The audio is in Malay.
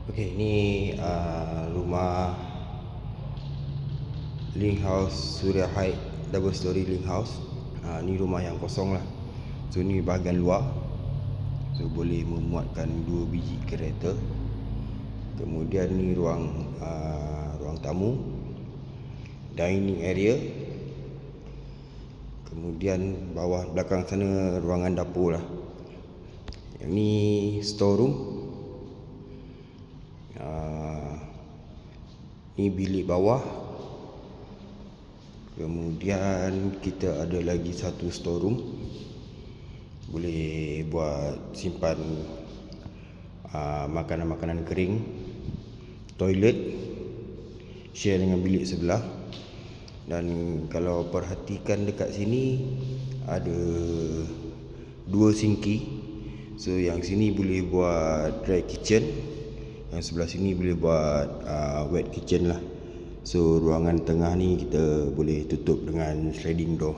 Okey, ni rumah link house Suria Heights, double story link house. Ni rumah yang kosong lah. So ni bahagian luar. So boleh memuatkan 2 biji kereta. Kemudian ni ruang tamu, dining area. Kemudian bawah belakang sana ruangan dapur lah. Yang ni storeroom. Ni bilik bawah. Kemudian kita ada lagi satu storeroom, boleh buat simpan makanan-makanan kering. Toilet share dengan bilik sebelah. Dan kalau perhatikan dekat sini ada 2 sinki. So yang sini boleh buat dry kitchen, yang sebelah sini boleh buat wet kitchen lah. So ruangan tengah ni kita boleh tutup dengan sliding door.